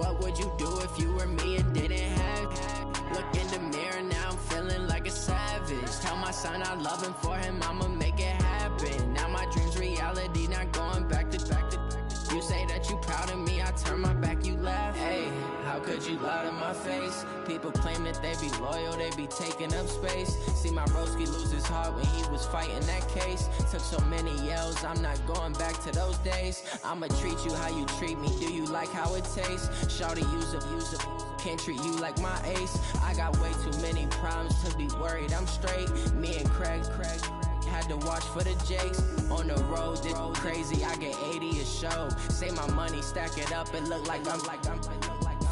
What would you do if you were me and didn't have? Look in the mirror, now I'm feeling like a savage. Tell my son I love him, for him I'ma make it happen. Now my dream's reality, not going back to. You say that you proud of me, I turn my back, you laugh. Hey, how could you lie to my face? People claim that they be loyal, they be taking up space. See my broski lose his heart when he was fighting that case. Took so many yells, I'm not going back to those days. I'ma treat you how you treat me, do you like how it tastes? Shawty, use up, can't treat you like my ace. I got way too many problems to be worried, I'm straight. Me and Craig had to watch for the Jakes. On the road, this crazy, I get 80 a show. Say my money, stack it up, it look like I'm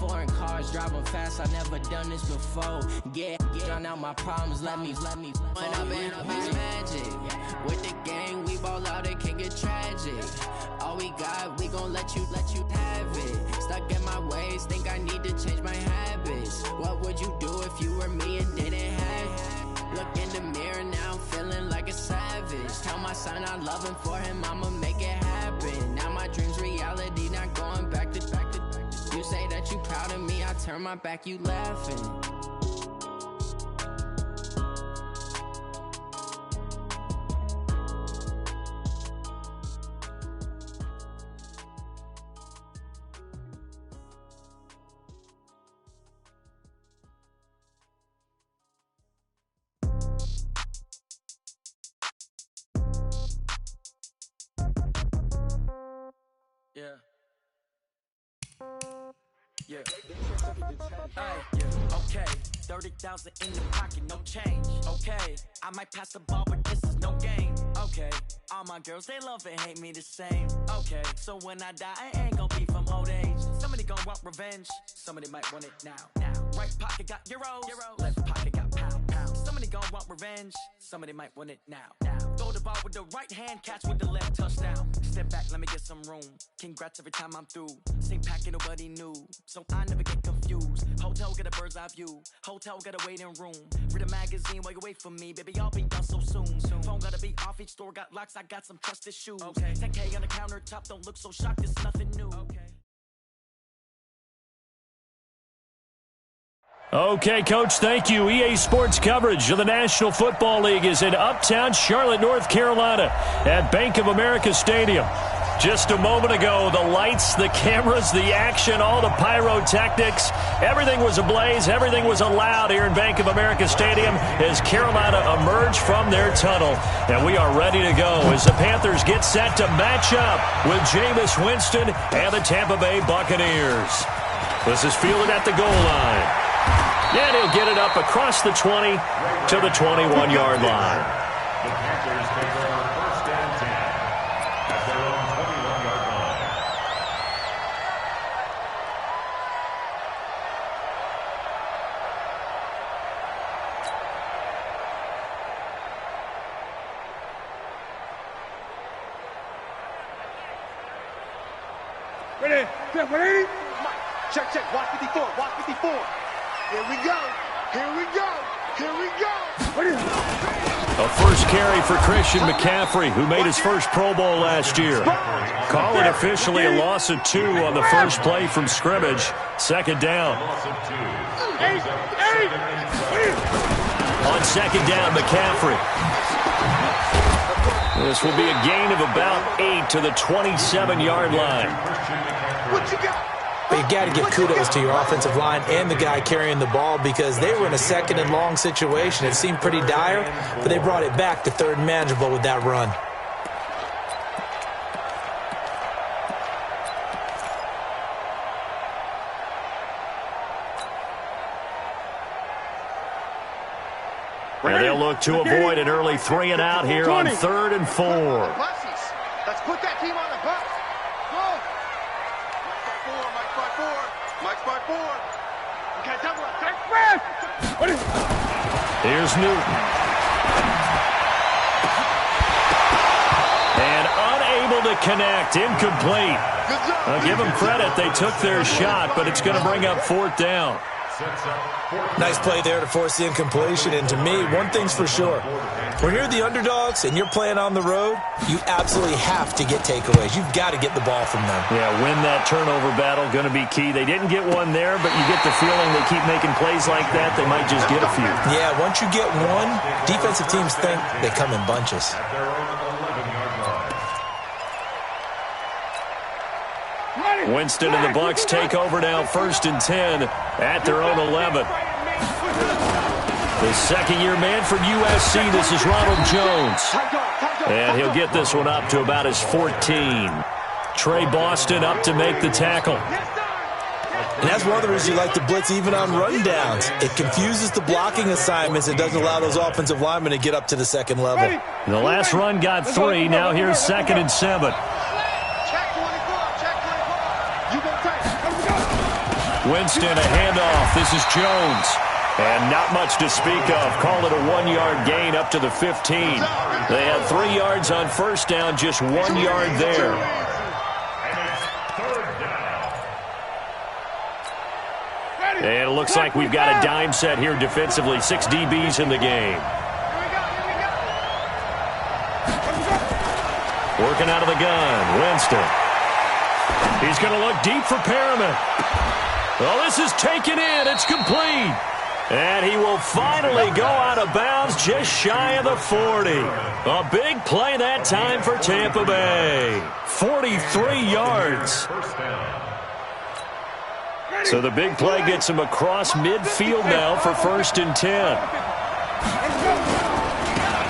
foreign cars, driving fast, I never done this before. Get drown out my problems, let me When up in beach magic. With the gang, we ball out, it can get tragic. All we got, we gon' let you have it. Stuck in my ways, think I need to change my habits. What would you do if you were me and didn't have? Look in the mirror, now I'm feeling like a savage. Tell my son I love him, for him I'ma make it happen. Now my dream's reality, not going back to. You say that you proud of me, I turn my back, you laughing. Yeah. Okay. 30,000 in the pocket, no change. Okay. I might pass the ball, but this is no game. Okay. All my girls, they love and hate me the same. Okay. So when I die, I ain't gonna be from old age. Somebody gonna want revenge. Somebody might want it now. Right pocket got euros. Left pocket got pounds. Somebody gonna want revenge. Somebody might want it now. Throw the ball with the right hand, catch with the left, touchdown. Step back, let me get some room. Congrats every time I'm through. Same packet, nobody knew, so I never get confused. Hotel get a bird's eye view. Hotel got a waiting room. Read a magazine while you wait for me, baby. I'll be done so soon. Phone gotta be off. Each store got locks. I got some trusted shoes. 10K on the countertop. Don't look so shocked. It's nothing new. Okay, Coach, thank you. EA Sports coverage of the National Football League is in uptown Charlotte, North Carolina at Bank of America Stadium. Just a moment ago, the lights, the cameras, the action, all the pyrotechnics, everything was ablaze, everything was allowed here in Bank of America Stadium as Carolina emerged from their tunnel. And we are ready to go as the Panthers get set to match up with Jameis Winston and the Tampa Bay Buccaneers. This is fielded at the goal line. And he'll get it up across the 20 to the 21-yard line. The Panthers take over 1st and 10 at their own 21-yard line. Ready? Ready? Check, check. Watch 54. Watch 54. Here we go. Here we go. Here we go. A first carry for Christian McCaffrey, who made his first Pro Bowl last year. Call it officially a loss of 2 on the first play from scrimmage. Second down. On second down, McCaffrey. This will be a gain of about 8 to the 27-yard line. What you got? But you got to give kudos to your offensive line and the guy carrying the ball because they were in a second and long situation. It seemed pretty dire, but they brought it back to third and manageable with that run. And they'll look to avoid an early 3 and out here on 3rd and 4. Let's put that team on the bus. Go. Mike's by 4. Okay, double up. Take press. Here's Newton. And unable to connect. Incomplete. I'll give them credit. They took their shot, but it's going to bring up 4th down. Nice play there to force the incompletion. And to me, one thing's for sure. When you're the underdogs and you're playing on the road, you absolutely have to get takeaways. You've got to get the ball from them. Yeah, win that turnover battle, going to be key. They didn't get one there, but you get the feeling they keep making plays like that, they might just get a few. Yeah, once you get one, defensive teams think they come in bunches. Winston and the Bucs take over now, 1st and 10 at their own 11. The second-year man from USC, this is Ronald Jones. And he'll get this one up to about his 14. Trey Boston up to make the tackle. And that's one of the reasons you like to blitz even on rundowns. It confuses the blocking assignments. It doesn't allow those offensive linemen to get up to the second level. The last run got 3. Now here's 2nd and 7. Winston, a handoff. This is Jones. And not much to speak of. Call it a 1-yard gain up to the 15. They had 3 yards on 1st down, just 1 yard there. And it looks like we've got a dime set here defensively. 6 DBs in the game. Working out of the gun, Winston. He's going to look deep for Perriman. Well, this is taken in. It's complete. And he will finally go out of bounds just shy of the 40. A big play that time for Tampa Bay. 43 yards. So the big play gets him across midfield now for 1st and 10.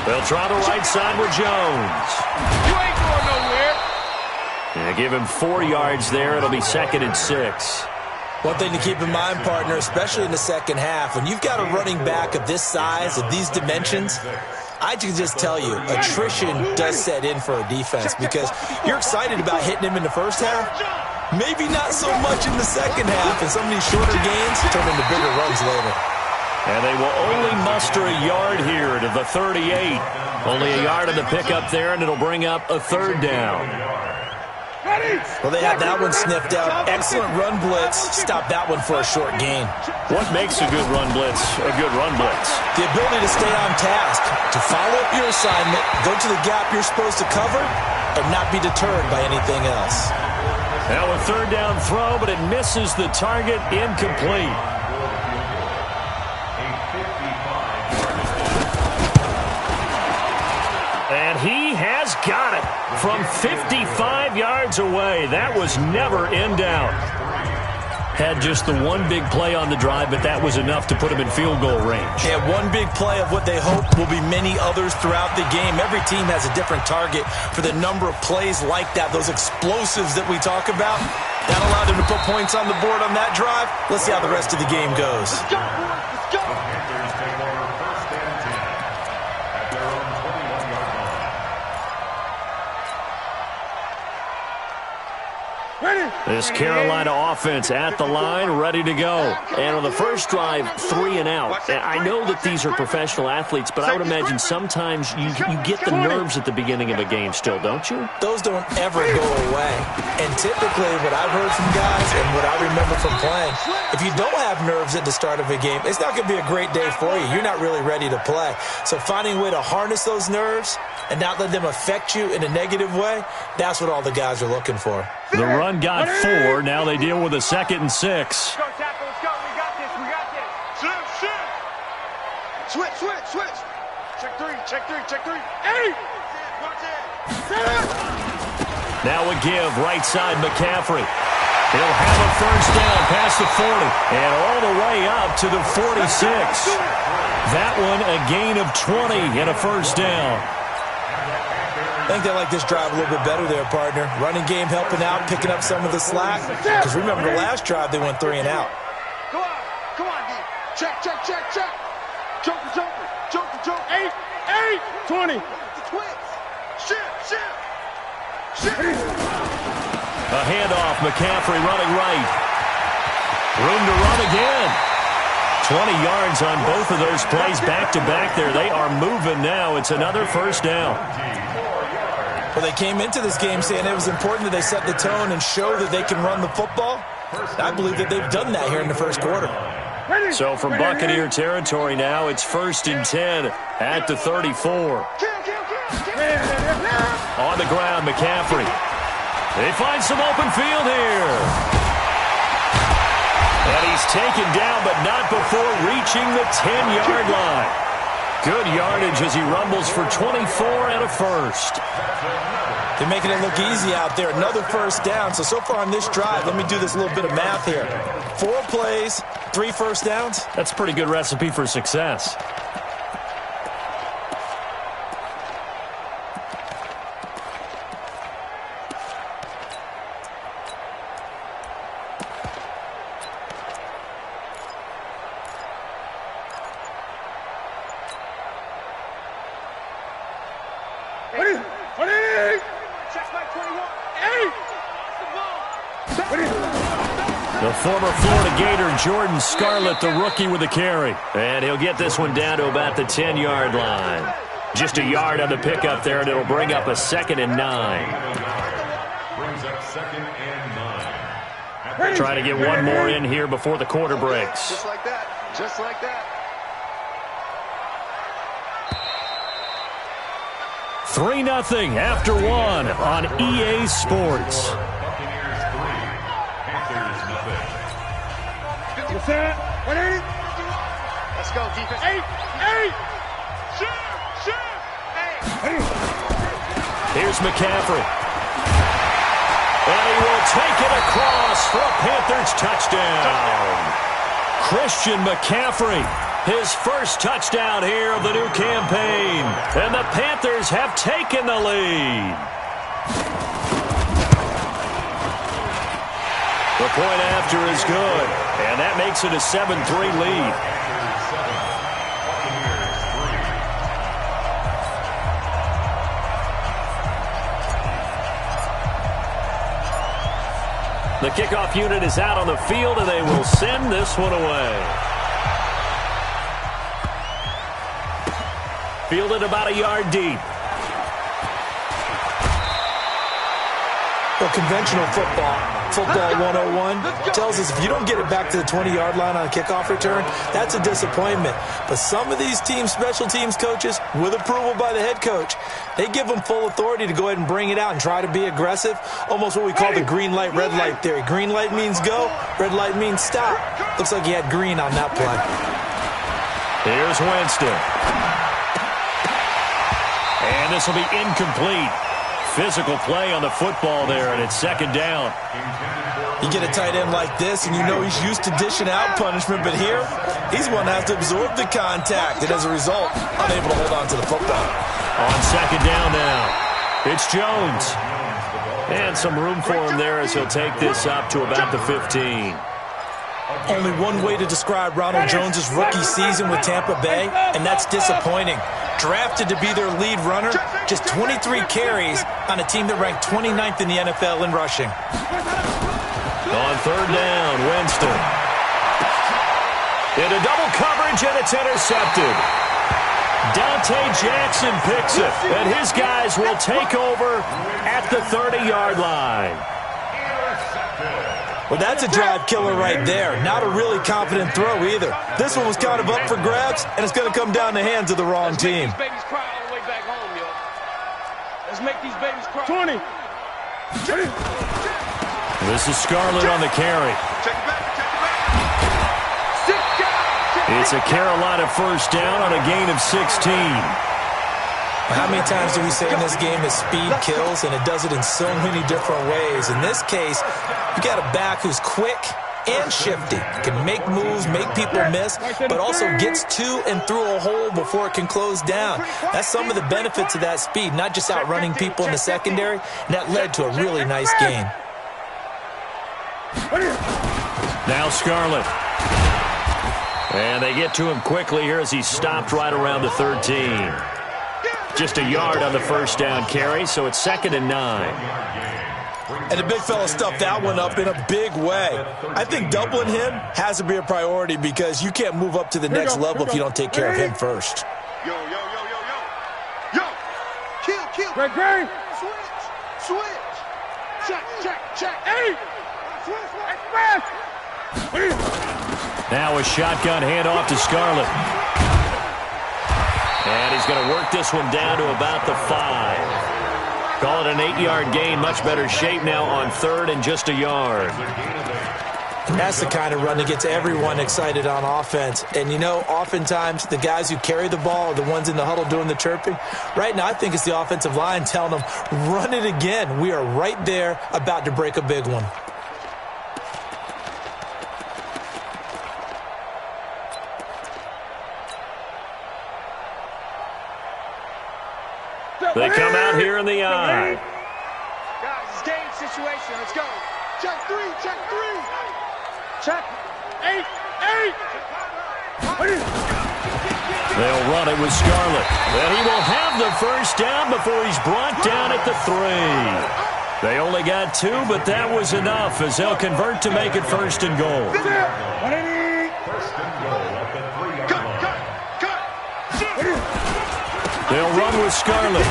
They'll try the right side with Jones. You ain't going nowhere. Yeah, give him 4 yards there. It'll be 2nd and 6. One thing to keep in mind, partner, especially in the second half, when you've got a running back of this size, of these dimensions, I can just tell you, attrition does set in for a defense because you're excited about hitting him in the first half. Maybe not so much in the second half, and some of these shorter gains turn into bigger runs later. And they will only muster a yard here to the 38. Only a yard on the pickup there, and it'll bring up a 3rd down. Well, they have that one sniffed out. Excellent run blitz. Stop that one for a short gain. What makes a good run blitz a good run blitz? The ability to stay on task, to follow up your assignment, go to the gap you're supposed to cover, and not be deterred by anything else. Now a 3rd down throw, but it misses the target, incomplete. And he has got it from 55 yards away. That was never in doubt. Had just the one big play on the drive, but that was enough to put him in field goal range. Yeah, one big play of what they hope will be many others throughout the game. Every team has a different target for the number of plays like that, those explosives that we talk about. That allowed him to put points on the board on that drive. Let's see how the rest of the game goes. Let's go, boys. Let's go. This Carolina offense at the line, ready to go. And on the first drive, 3 and out. And I know that these are professional athletes, but I would imagine sometimes you get the nerves at the beginning of a game still, don't you? Those don't ever go away. And typically what I've heard from guys and what I remember from playing, if you don't have nerves at the start of a game, it's not going to be a great day for you. You're not really ready to play. So finding a way to harness those nerves and not let them affect you in a negative way, that's what all the guys are looking for. The run got 4. Now they deal with a 2nd and 6. Let's go, tackle. Let's go. We got this. We got this. Switch. Check 3. 8. Now a give, right side McCaffrey. He'll have a 1st down past the 40 and all the way up to the 46. That one a gain of 20 and a 1st down. I think they like this drive a little bit better there, partner. Running game helping out, picking up some of the slack. Because remember, the last drive, they went 3 and out. Come on, D. Check. Joker. 8. 20. Shit. A handoff, McCaffrey running right. Room to run again. 20 yards on both of those plays back-to-back there. They are moving now. It's another 1st down. Well, they came into this game saying it was important that they set the tone and show that they can run the football. I believe that they've done that here in the first quarter. So from Buccaneer territory now, it's 1st and 10 at the 34. On the ground, McCaffrey. They find some open field here. And he's taken down, but not before reaching the 10-yard line. Good yardage as he rumbles for 24 and a first. They're making it look easy out there. Another first down. So far on this drive, let me do this little bit of math here. 4 plays, 3 first downs. That's a pretty good recipe for success. The former Florida Gator, Jordan Scarlett, the rookie with the carry. And he'll get this one down to about the 10-yard line. Just a yard on the pickup there, and it'll bring up a 2nd and 9. Brings up 2nd and 9. Try to get one more in here before the quarter breaks. Just like that. Just like that. 3-0 after 1 on EA Sports. Buccaneers 3, Panthers 0. Let's go, defense. 8. Here's McCaffrey. And he will take it across for a Panthers touchdown. Christian McCaffrey, his first touchdown here of the new campaign. And the Panthers have taken the lead. The point after is good. And that makes it a 7-3 lead. The kickoff unit is out on the field, and they will send this one away. Fielded about a yard deep. Well, conventional football 101, tells us if you don't get it back to the 20-yard line on a kickoff return, that's a disappointment. But some of these team special teams coaches, with approval by the head coach, they give them full authority to go ahead and bring it out and try to be aggressive, almost what we call the green light, red light theory. Green light means go, red light means stop. Looks like he had green on that play. Here's Winston. And this will be incomplete. Physical play on the football there, and it's 2nd down. You get a tight end like this, and you know he's used to dishing out punishment, but here, he's one that has to absorb the contact, and as a result, unable to hold on to the football. On 2nd down now, it's Jones. And some room for him there as he'll take this up to about the 15. Only one way to describe Ronald Jones' rookie season with Tampa Bay, and that's disappointing. Drafted to be their lead runner, just 23 carries on a team that ranked 29th in the NFL in rushing. On 3rd down, Winston. Into double coverage, and it's intercepted. Dante Jackson picks it, and his guys will take over at the 30-yard line. Well, that's a drive killer right there. Not a really confident throw either. This one was kind of up for grabs, and it's going to come down the hands of the wrong team. Let's make these babies cry all the way back home, yo. Let's make these babies cry. 20. This is Scarlett on the carry. Check it back. It's a Carolina first down on a gain of 16. How many times do we say in this game that speed kills, and it does it in so many different ways? In this case, you got a back who's quick and shifty, can make moves, make people miss, but also gets to and through a hole before it can close down. That's some of the benefits of that speed, not just outrunning people in the secondary, and that led to a really nice gain. Now Scarlett. And they get to him quickly here as he stopped right around the 13. Just a yard on the first down carry, so it's 2nd and 9. And the big fella stuffed that one up in a big way. I think doubling him has to be a priority because you can't move up to the next level if you don't take care of him first. Yo. Kill. Great. Switch. Check. Hey. Switch. Now a shotgun handoff to Scarlett. And he's going to work this one down to about the 5. Call it an 8-yard gain. Much better shape now on 3rd and just a yard. That's the kind of run that gets everyone excited on offense. And, you know, oftentimes the guys who carry the ball are the ones in the huddle doing the chirping. Right now, I think it's the offensive line telling them, run it again. We are right there about to break a big one. They come out here in the eye. Guys, it's game situation. Let's go. Check 3, check 3. Check. 8. They'll run it with Scarlett. And he will have the first down before he's brought down at the 3. They only got 2, but that was enough as they'll convert to make it 1st and goal. First and goal at the 3-yard line. They'll run with Scarlett.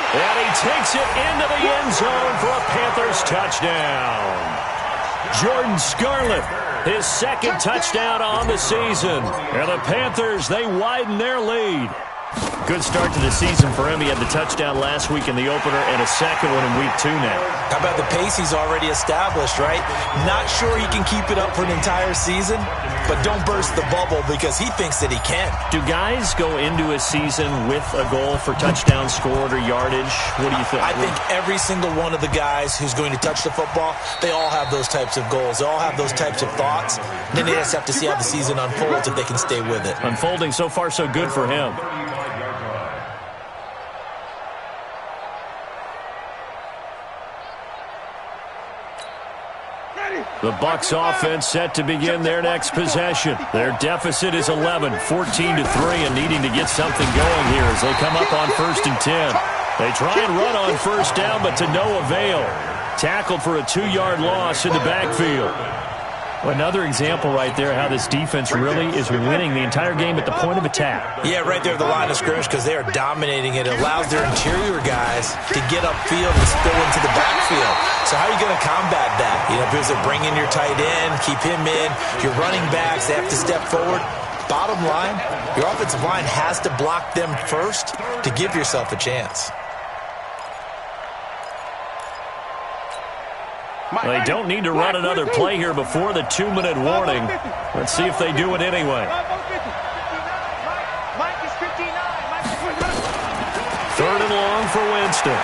And he takes it into the end zone for a Panthers touchdown. Jordan Scarlett, his 2nd touchdown on the season. And the Panthers, they widen their lead. Good start to the season for him. He had the touchdown last week in the opener and a 2nd one in week 2 now. How about the pace he's already established, right? Not sure he can keep it up for an entire season, but don't burst the bubble because he thinks that he can. Do guys go into a season with a goal for touchdown scored or yardage? What do you think? I think every single one of the guys who's going to touch the football, they all have those types of goals. They all have those types of thoughts. Then they just have to see how the season unfolds if they can stay with it. Unfolding so far so good for him. The Bucs offense set to begin their next possession. Their deficit is 11, 14-3, and needing to get something going here as they come up on 1st and 10. They try and run on 1st down, but to no avail. Tackled for a 2-yard loss in the backfield. Another example right there how this defense really is winning the entire game at the point of attack. Yeah, right there at the line of scrimmage because they are dominating it. It allows their interior guys to get upfield and spill into the backfield. So how are you going to combat that? You know, because they bring in your tight end, keep him in. Your running backs, they have to step forward. Bottom line, your offensive line has to block them first to give yourself a chance. They don't need to run another play here before the 2-minute warning. Let's see if they do it anyway. 3rd and long for Winston.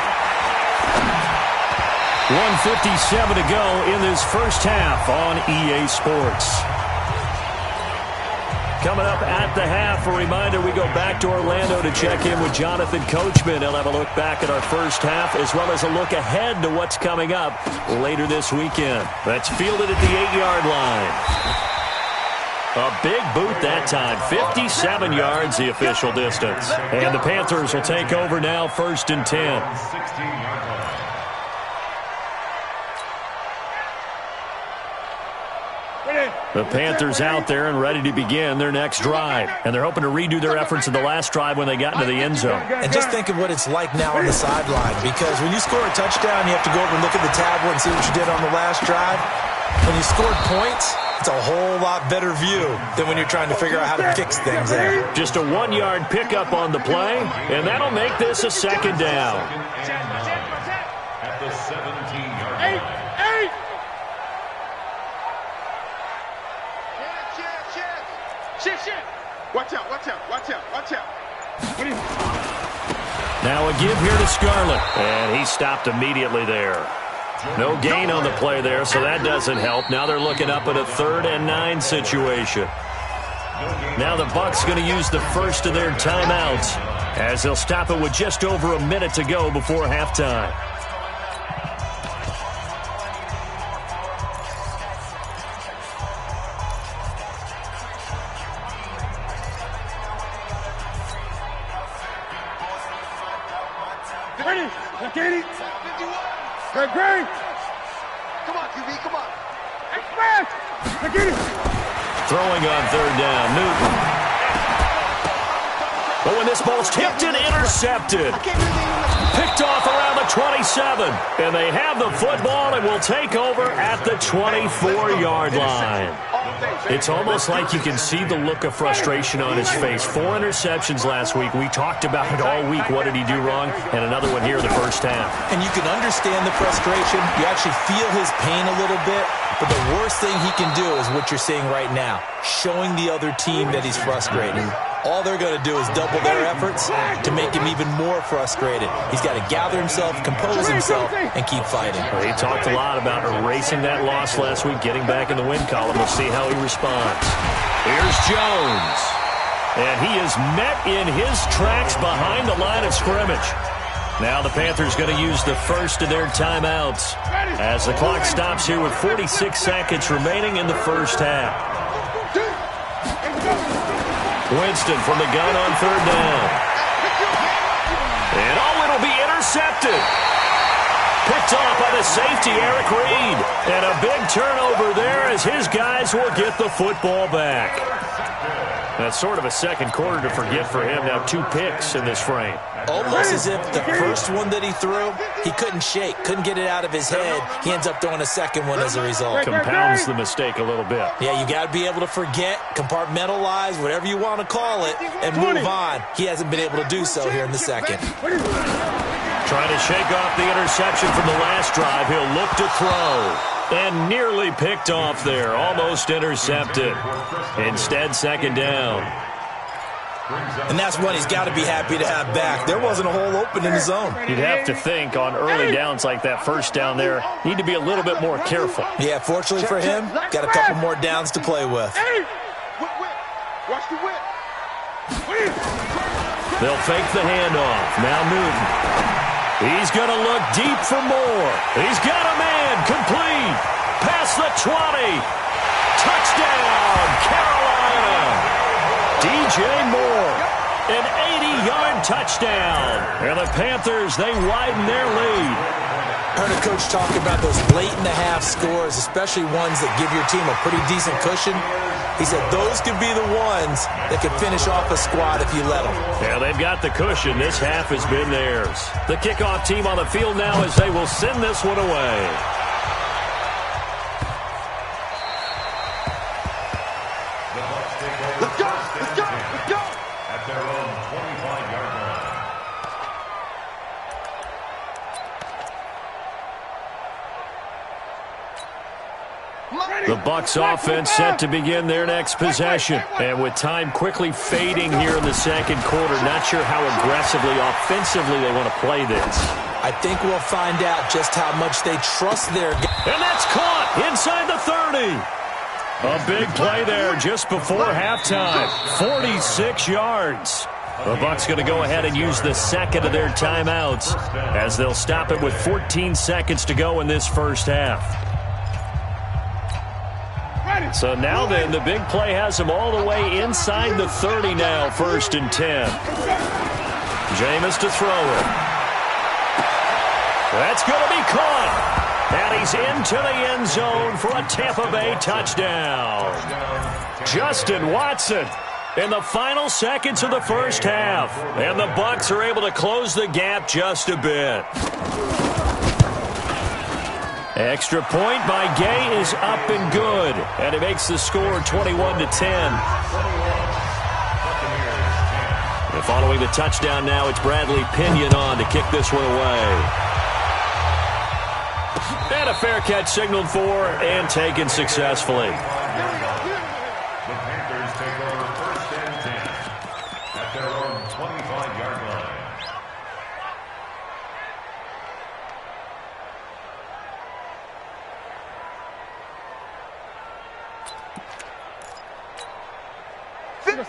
1:57 to go in this first half on EA Sports. Coming up at the half, a reminder, we go back to Orlando to check in with Jonathan Coachman. He'll have a look back at our first half as well as a look ahead to what's coming up later this weekend. That's fielded at the 8-yard line. A big boot that time, 57 yards the official distance. And the Panthers will take over now 1st and 10. The Panthers out there and ready to begin their next drive. And they're hoping to redo their efforts in the last drive when they got into the end zone. And just think of what it's like now on the sideline. Because when you score a touchdown, you have to go over and look at the tablet and see what you did on the last drive. When you scored points, it's a whole lot better view than when you're trying to figure out how to fix things there. Just a 1-yard pickup on the play, and that'll make this a 2nd down. At the 17-yard line. 8. Shit. Watch out. Now a give here to Scarlett, and he stopped immediately there. No gain on the play there, so that doesn't help. Now they're looking up at a 3rd and 9 situation. Now the Bucs going to use the first of their timeouts as they'll stop it with just over a minute to go before halftime. Ready? Get it. Great. Come on, QB, come on. Express. Get it. Throwing on 3rd down, Newton. But when this ball's tipped and intercepted. Picked off around the 27. And they have the football and will take over at the 24-yard line. It's almost like you can see the look of frustration on his face. 4 interceptions last week. We talked about it all week. What did he do wrong? And another one here in the first half. And you can understand the frustration. You actually feel his pain a little bit. But the worst thing he can do is what you're seeing right now, showing the other team that he's frustrated. All they're going to do is double their efforts to make him even more frustrated. He's got to gather himself, compose himself, and keep fighting. Well, he talked a lot about erasing that loss last week, getting back in the win column. We'll see how he responds. Here's Jones. And he is met in his tracks behind the line of scrimmage. Now the Panthers going to use the first of their timeouts as the clock stops here with 46 seconds remaining in the first half. Winston from the gun on 3rd down. And it'll be intercepted. Picked off by the safety, Eric Reed. And a big turnover there as his guys will get the football back. That's sort of a second quarter to forget for him. Now 2 picks in this frame. Almost as if the first one that he threw, he couldn't shake, couldn't get it out of his head. He ends up throwing a second one as a result. Compounds the mistake a little bit. Yeah, you got to be able to forget, compartmentalize, whatever you want to call it, and move on. He hasn't been able to do so here in the second. Trying to shake off the interception from the last drive. He'll look to throw. And nearly picked off there. Almost intercepted. Instead, 2nd down. And that's one he's got to be happy to have back. There wasn't a hole open in the zone. You'd have to think on early downs like that first down there, need to be a little bit more careful. Yeah, fortunately for him, got a couple more downs to play with. Watch the whip. They'll fake the handoff. Now Newton. He's going to look deep for more. He's got a man. Complete. Past the 20. Touchdown, Carolina. DJ Moore, an 80-yard touchdown. And the Panthers, they widen their lead. I heard a coach talk about those late-in-the-half scores, especially ones that give your team a pretty decent cushion. He said those could be the ones that could finish off a squad if you let them. Yeah, they've got the cushion. This half has been theirs. The kickoff team on the field now as they will send this one away. Let's go, let's go, let's go. At their own 25-yard line. The Bucs offense set to begin their next possession. And with time quickly fading here in the second quarter, not sure how aggressively, offensively they want to play this. I think we'll find out just how much they trust their guys. And that's caught inside the 30. A big play there just before halftime. 46 yards. The Bucs going to go ahead and use the second of their timeouts as they'll stop it with 14 seconds to go in this first half. So now then, the big play has them all the way inside the 30 now, 1st and 10. Jameis to throw it. That's going to be caught. And he's into the end zone for a Tampa Bay touchdown. Justin Watson in the final seconds of the first half. And the Bucs are able to close the gap just a bit. Extra point by Gay is up and good. And it makes the score 21-10. And following the touchdown now, it's Bradley Pinion on to kick this one away. And a fair catch signaled for and taken successfully. The Panthers take over 1st and 10 at their own 25-yard line.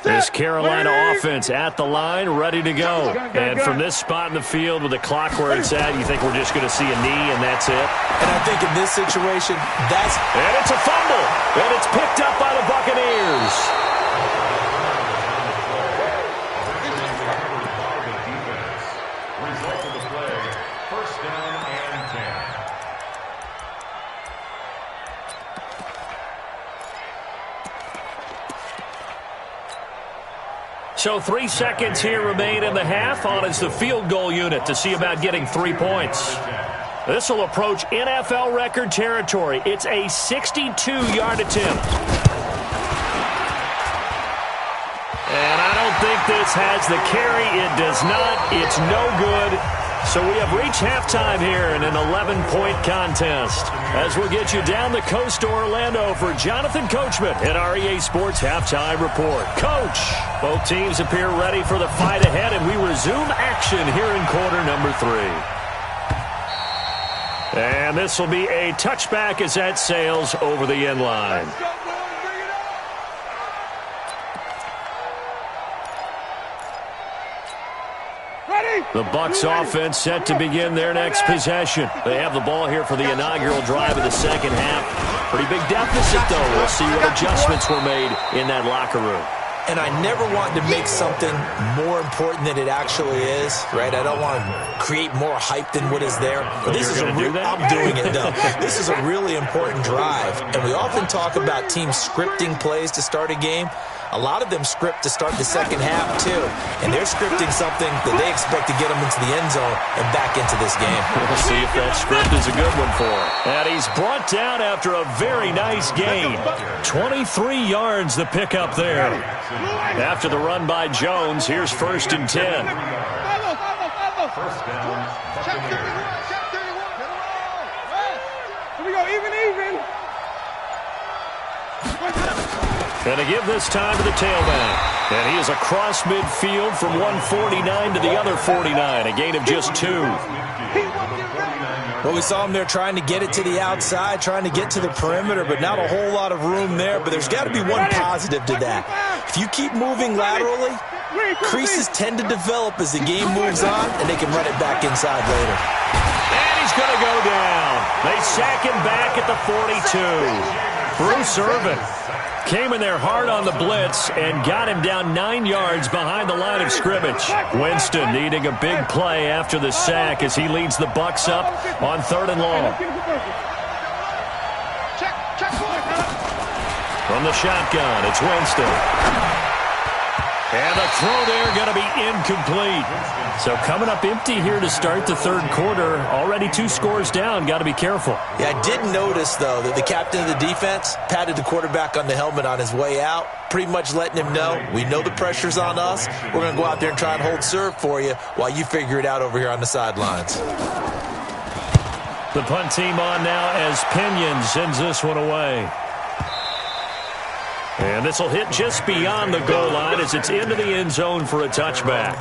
This Carolina offense at the line, ready to go. And from this spot in the field with the clock where it's at, you think we're just going to see a knee and that's it? And I think in this situation, that's... And it's a fumble. And it's picked up by the Buccaneers. Result of the play, 1st down and 10. So 3 seconds here remain in the half on as the field goal unit to see about getting 3 points. This will approach NFL record territory. It's a 62-yard attempt. And I don't think this has the carry. It does not. It's no good. So we have reached halftime here in an 11-point contest. As we'll get you down the coast to Orlando for Jonathan Coachman at our EA Sports Halftime Report. Coach, both teams appear ready for the fight ahead, and we resume action here in quarter number 3. And this will be a touchback as that sails over the end line. The Bucs offense set to begin their next possession. They have the ball here for the inaugural drive of the second half. Pretty big deficit, though. We'll see what adjustments were made in that locker room. And I never want to make something more important than it actually is, right? I don't want to create more hype than what is there. But this is I'm doing it, though. This is a really important drive. And we often talk about teams scripting plays to start a game. A lot of them script to start the second half, too. And they're scripting something that they expect to get them into the end zone and back into this game. We'll see if that script is a good one for him. And he's brought down after a very nice gain. 23 yards the pickup there. After the run by Jones, here's 1st and 10. First down. Check 31. Check 31. Here we go. Even. And to give this time to the tailback. And he is across midfield from 149 to the other 49. A gain of just 2. Well, we saw him there trying to get it to the outside, trying to get to the perimeter, but not a whole lot of room there. But there's got to be one positive to that. If you keep moving laterally, creases tend to develop as the game moves on, and they can run it back inside later. And he's going to go down. They sack him back at the 42. Bruce Irvin came in there hard on the blitz and got him down 9 yards behind the line of scrimmage. Winston needing a big play after the sack as he leads the Bucs up on 3rd and long. From the shotgun, it's Winston. And the throw there going to be incomplete. So coming up empty here to start the 3rd quarter. Already 2 scores down. Got to be careful. Yeah, I did notice, though, that the captain of the defense patted the quarterback on the helmet on his way out, pretty much letting him know, we know the pressure's on us. We're going to go out there and try and hold serve for you while you figure it out over here on the sidelines. The punt team on now as Pinion sends this one away. And this will hit just beyond the goal line as it's into the end zone for a touchback.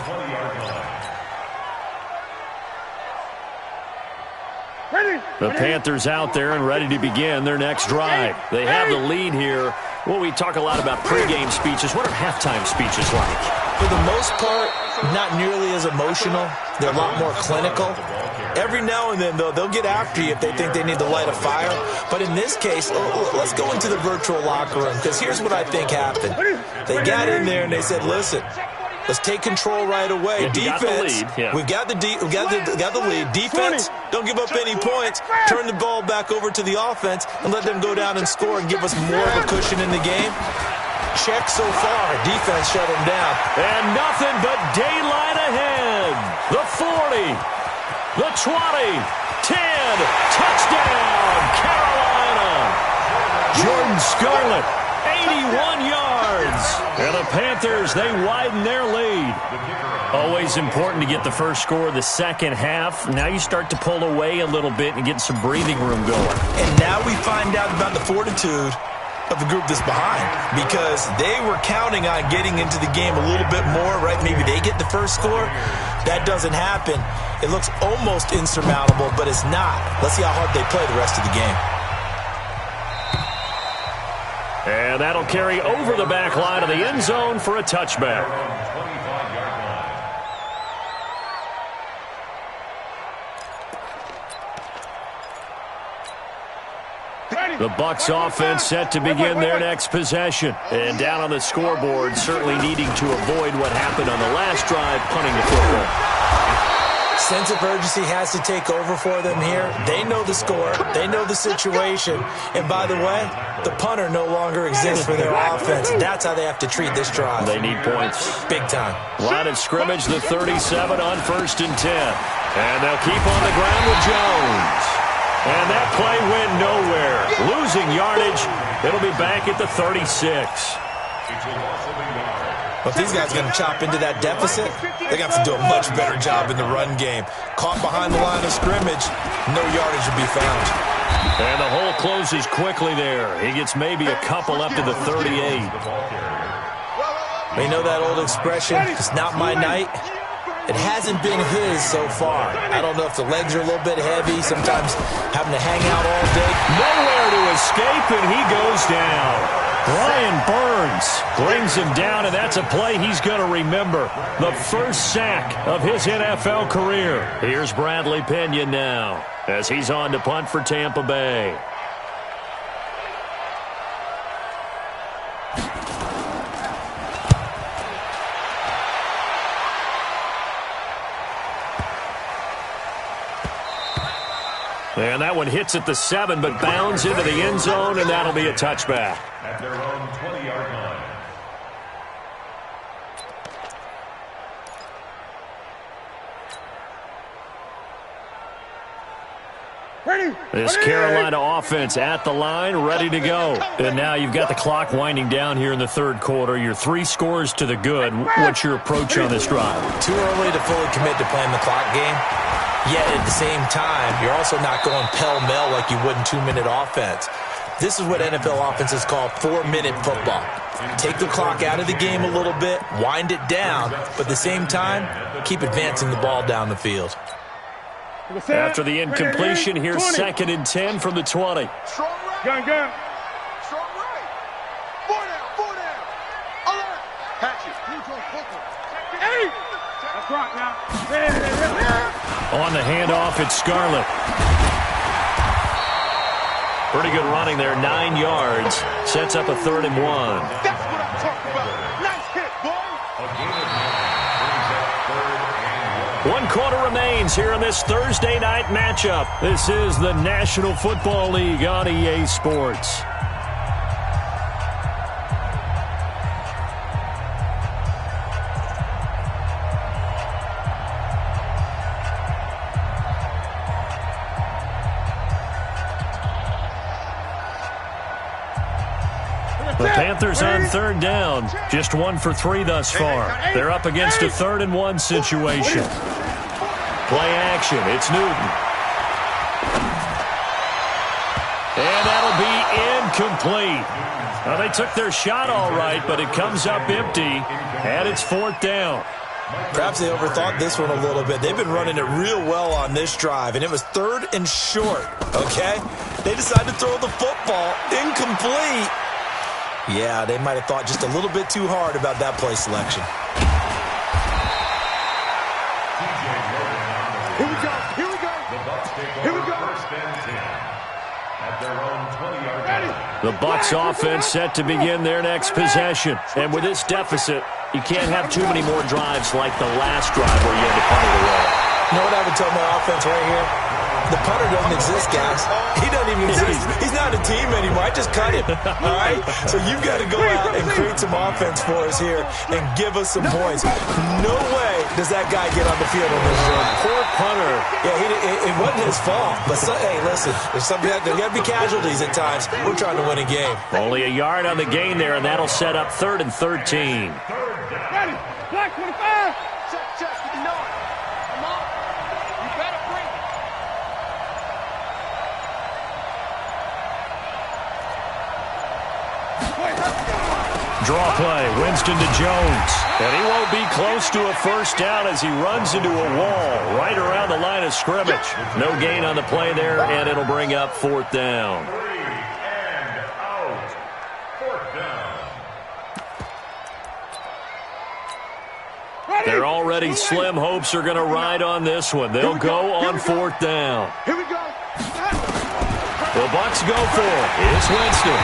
The Panthers out there and ready to begin their next drive. They have the lead here. Well, we talk a lot about pregame speeches. What are halftime speeches like? For the most part, not nearly as emotional. They're a lot more clinical. Every now and then, though, they'll get after you if they think they need to light a fire. But in this case, let's go into the virtual locker room, because here's what I think happened. They got in there and they said, listen, let's take control right away. Defense, we've got the lead. Defense, don't give up any points. Turn the ball back over to the offense and let them go down and score and give us more of a cushion in the game. Check so far. Defense shut them down. And nothing but daylight ahead. The 40. The 20, 10, touchdown, Carolina. Jordan Scarlett, 81 yards. And the Panthers, they widen their lead. Always important to get the first score of the second half. Now you start to pull away a little bit and get some breathing room going. And now we find out about the fortitude of the group that's behind, because they were counting on getting into the game a little bit more, right? Maybe they get the first score. That doesn't happen. It looks almost insurmountable, but it's not. Let's see how hard they play the rest of the game. And that'll carry over the back line of the end zone for a touchback. The Bucs offense set to begin their next possession. And down on the scoreboard, certainly needing to avoid what happened on the last drive, punting the football. Sense of urgency has to take over for them here. They know the score. They know the situation. And by the way, the punter no longer exists for their offense. That's how they have to treat this drive. They need points. Big time. Line of scrimmage, the 37 on 1st and 10. And they'll keep on the ground with Jones. And that play went nowhere. Losing yardage. It'll be back at the 36. But if these guys are going to chop into that deficit, they're going to have to do a much better job in the run game. Caught behind the line of scrimmage, no yardage to be found. And the hole closes quickly there. He gets maybe a couple up to the 38. You know that old expression, it's not my night? It hasn't been his so far. I don't know if the legs are a little bit heavy, sometimes having to hang out all day. Nowhere to escape, and he goes down. Brian Burns brings him down, and that's a play he's going to remember. The first sack of his NFL career. Here's Bradley Pinion now as he's on to punt for Tampa Bay. And that one hits at the 7, but bounds into the end zone, and that'll be a touchback. At their own 20-yard line. This Carolina offense at the line, ready to go. And now you've got the clock winding down here in the third quarter. You're 3 scores to the good. What's your approach on this drive? Too early to fully commit to playing the clock game. Yet at the same time, you're also not going pell-mell like you would in 2-minute offense. This is what NFL offenses call 4-minute football. Take the clock out of the game a little bit, wind it down, but at the same time, keep advancing the ball down the field. After the incompletion, here's 2nd and 10 from the 20. Strong right. Gun. Strong right. 4 down. Alert. Patch it. Hey. That's right now. On the handoff, it's Scarlett. Pretty good running there, 9 yards. Sets up a 3rd and 1. That's what I'm talking about. Nice hit, boy. 1 quarter remains here in this Thursday night matchup. This is the National Football League on EA Sports. The Panthers on 3rd down. Just 1 for 3 thus far. They're up against a 3rd and 1 situation. Play action. It's Newton. And that'll be incomplete. Now, they took their shot all right, but it comes up empty, and it's 4th down. Perhaps they overthought this one a little bit. They've been running it real well on this drive, and it was 3rd and short, okay? They decided to throw the football incomplete. Yeah, they might have thought just a little bit too hard about that play selection. Here we go. First and 10. At their own 20-yard line. The Bucs offense set to begin their next possession. And with this deficit, you can't have too many more drives like the last drive where you had to punt it away. You know what I would tell my offense right here? The punter doesn't exist, guys. He doesn't even exist. He's not a team anymore. I just cut him. All right? So you've got to go out and create some offense for us here and give us some points. No way does that guy get on the field on this drive. Poor punter. Yeah, it wasn't his fault. But, hey, listen, there's got to be casualties at times. We're trying to win a game. Only a yard on the gain there, and that'll set up 3rd and 13. Ready. Black 25. Check with the north. Come on. You better bring it. Draw play, Winston to Jones. And he won't be close to a first down as he runs into a wall right around the line of scrimmage. No gain on the play there, and it'll bring up 4th down. 3 and out. 4th down. Their already slim hopes are going to ride on this one. They'll go on 4th down. Here we go. The Bucs go for it. It's Winston.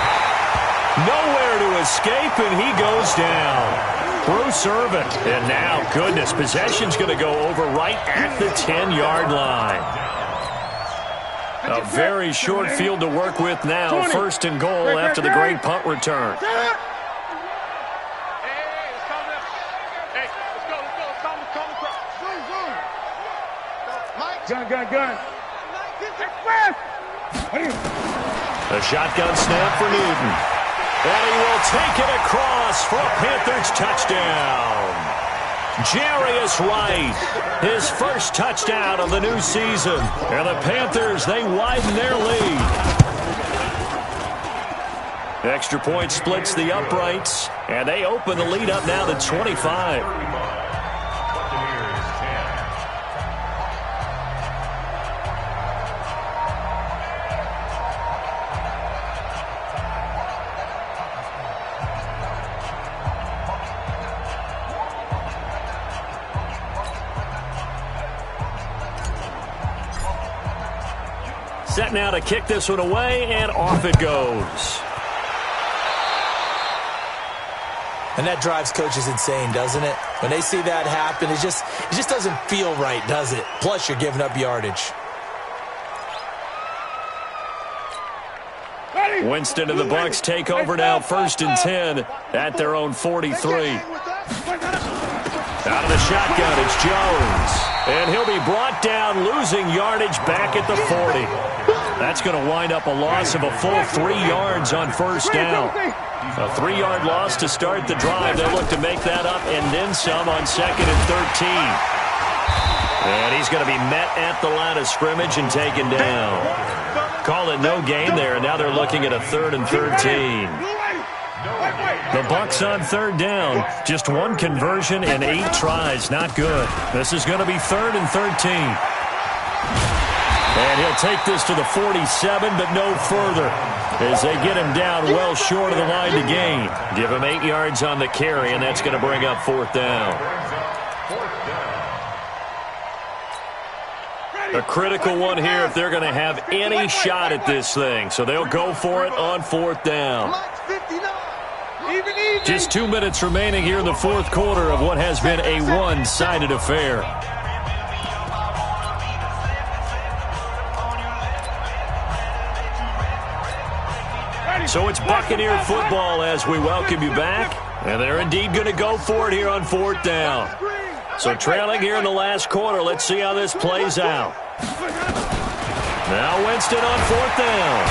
Nowhere to escape, and he goes down. Bruce Irvin. And now, goodness, possession's going to go over right at the 10-yard line. A very short field to work with now. 1st and goal after the great punt return. Gun. A shotgun snap for Newton. And he will take it across for a Panthers touchdown. Jarius Wright, his first touchdown of the new season. And the Panthers, they widen their lead. Extra point splits the uprights, and they open the lead up now to 25. Set now to kick this one away, and off it goes. And that drives coaches insane, doesn't it? When they see that happen, it just doesn't feel right, does it? Plus, you're giving up yardage. Winston and the Bucs take over now, 1st and 10 at their own 43. Out of the shotgun, it's Jones. And he'll be brought down, losing yardage back at the 40. That's going to wind up a loss of a full 3 yards on 1st down. A 3-yard loss to start the drive. They look to make that up and then some on 2nd and 13. And he's going to be met at the line of scrimmage and taken down. Call it no gain there, and now they're looking at a 3rd and 13. The Bucs on 3rd down. Just 1 conversion and 8 tries. Not good. This is going to be 3rd and 13. And he'll take this to the 47, but no further, as they get him down well short of the line to gain. Give him 8 yards on the carry, and that's going to bring up 4th down. A critical one here if they're going to have any shot at this thing. So they'll go for it on 4th down. Just 2 minutes remaining here in the 4th quarter of what has been a one-sided affair. So it's Buccaneer football as we welcome you back. And they're indeed going to go for it here on 4th down. So trailing here in the last quarter, let's see how this plays out. Now Winston on 4th down.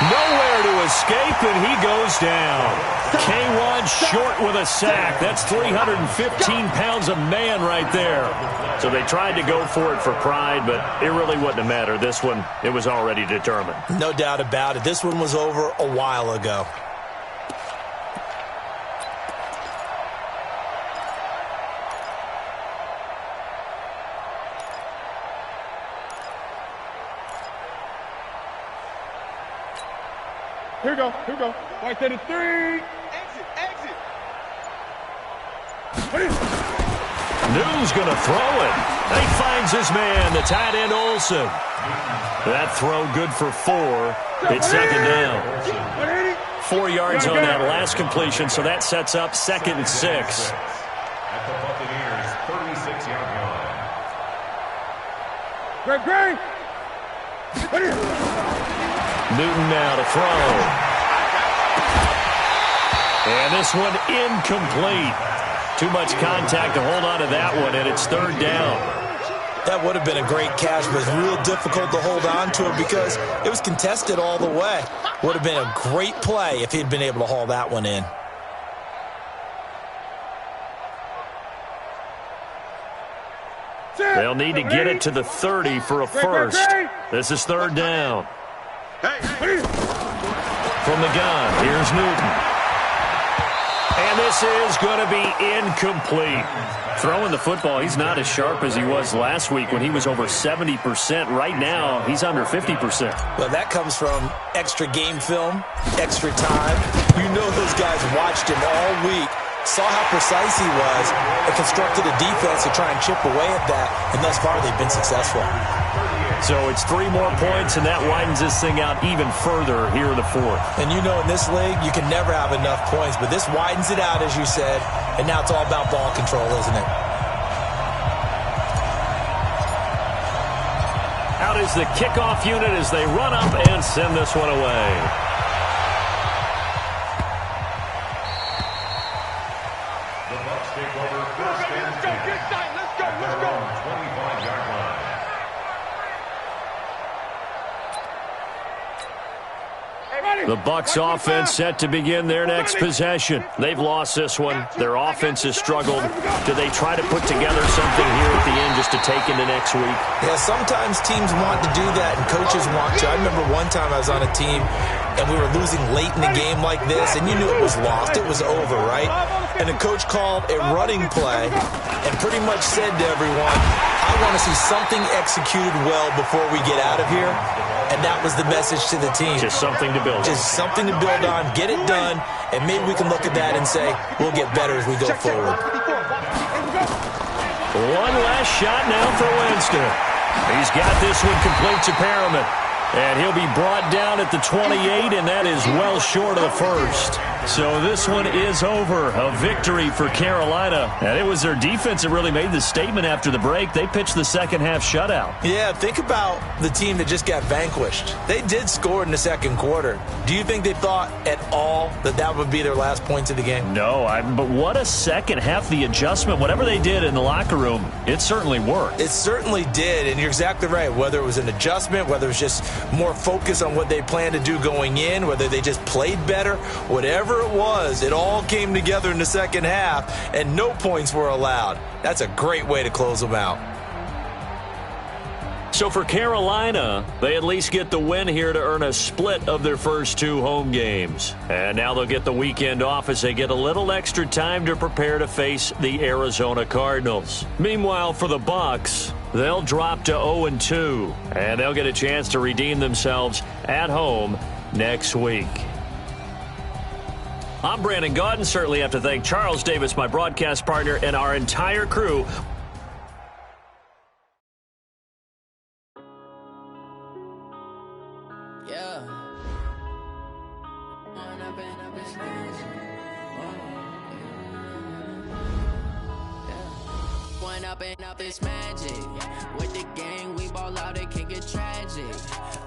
Nowhere to escape, and he goes down. K1 short with a sack. That's 315 pounds of man right there. So they tried to go for it for pride, but it really wouldn't have mattered. This one, it was already determined. No doubt about it. This one was over a while ago. Here we go. Right to the 3. Exit. New's going to throw it. He finds his man, the tight end Olsen. That throw good for 4. It's 2nd down. 4 yards on that last completion, so that sets up 2nd and 6. At the Buccaneers' 36-yard line. Greg. Newton now to throw. And this one incomplete. Too much contact to hold on to that one, and it's 3rd down. That would have been a great catch, but it's real difficult to hold on to it because it was contested all the way. Would have been a great play if he'd been able to haul that one in. They'll need to get it to the 30 for a first. This is 3rd down. From the gun, here's Newton. And this is going to be incomplete. Throwing the football, he's not as sharp as he was last week when he was over 70%. Right now, he's under 50%. Well, that comes from extra game film, extra time. You know those guys watched him all week, saw how precise he was, and constructed a defense to try and chip away at that, and thus far they've been successful. So it's 3 more points, and that widens this thing out even further here in the 4th. And you know in this league, you can never have enough points, but this widens it out, as you said, and now it's all about ball control, isn't it? Out is the kickoff unit as they run up and send this one away. The Bucs take over 1st and 10. Let's go. 25-yard line. The Bucs offense set to begin their next possession. They've lost this one. Their offense has struggled. Do they try to put together something here at the end just to take into next week? Yeah, sometimes teams want to do that and coaches want to. I remember one time I was on a team and we were losing late in the game like this, and you knew it was lost. It was over, right? And the coach called a running play and pretty much said to everyone, I want to see something executed well before we get out of here. And that was the message to the team. Just something to build on. Just something to build on, get it done, and maybe we can look at that and say, we'll get better as we go forward. One last shot now for Winston. He's got this one complete to Perriman. And he'll be brought down at the 28, and that is well short of the first. So this one is over. A victory for Carolina. And it was their defense that really made the statement after the break. They pitched the second-half shutout. Yeah, think about the team that just got vanquished. They did score in the second quarter. Do you think they thought at all that that would be their last points of the game? No, but what a second half. The adjustment, whatever they did in the locker room, it certainly worked. It certainly did, and you're exactly right. Whether it was an adjustment, whether it was just more focus on what they planned to do going in, whether they just played better, whatever it was, it all came together in the second half, and no points were allowed. That's a great way to close them out. So for Carolina, they at least get the win here to earn a split of their first two home games. And now they'll get the weekend off as they get a little extra time to prepare to face the Arizona Cardinals. Meanwhile, for the Bucs, they'll drop to 0-2, and they'll get a chance to redeem themselves at home next week. I'm Brandon Gaudin. Certainly have to thank Charles Davis, my broadcast partner, and our entire crew. Yeah. One up and up is magic. With the gang, we ball out, it can get tragic.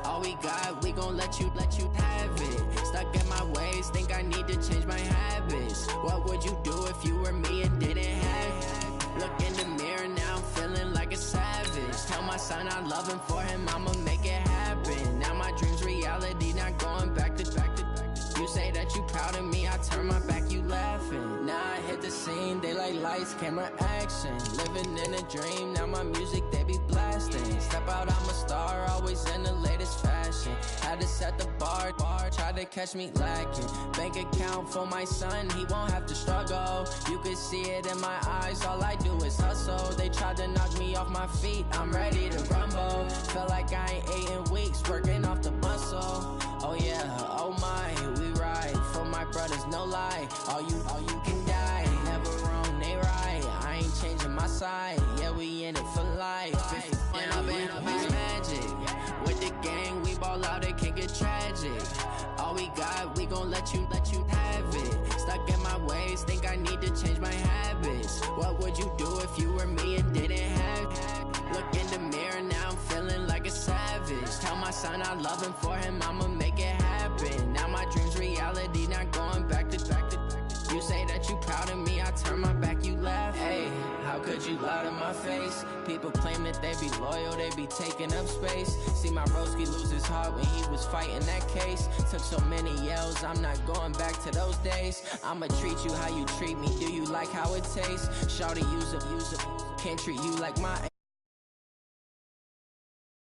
All we got, we gon' let you have it. Stuck in my ways, think I need to change my habits. What would you do if you were me and didn't have it? Look in the mirror, now I'm feeling like a savage. Tell my son I love him, for him I'ma make it happen. Now my dream's reality, not going back to. You say that you proud of me, I turn my back, you laughing. Now I hit the scene, they like lights, camera, action. Living in a dream, now my music, they be blasting. Step out, I'm a star, always in the latest fashion. Had to set the bar, try to catch me lacking. Bank account for my son, he won't have to struggle. You can see it in my eyes, all I do is hustle. They tried to knock me off my feet, I'm ready to rumble. Felt like I ain't ate in weeks, working off the muscle. Oh yeah, oh my, we ride for my brothers, no lie. All you can die, never wrong, they right. I ain't changing my side, yeah, we in it for life. And I've been magic. With the gang, we ball out, it can get tragic. All we got, we gon' let you have it. Stuck in my ways, think I need to change my habits. What would you do if you were me and didn't have it? Look in the mirror, now I'm feeling like a savage. Tell my son I love him, for him I'ma make it happen. Now my dream's reality, not going back to. You say that you proud of me, I turn my back, you laugh. Hey, how could you lie to my face? People claim that they be loyal, they be taking up space. See my broski lose his heart when he was fighting that case. Took so many yells, I'm not going back to those days. I'ma treat you how you treat me, do you like how it tastes? Shawty, use up, can't treat you like my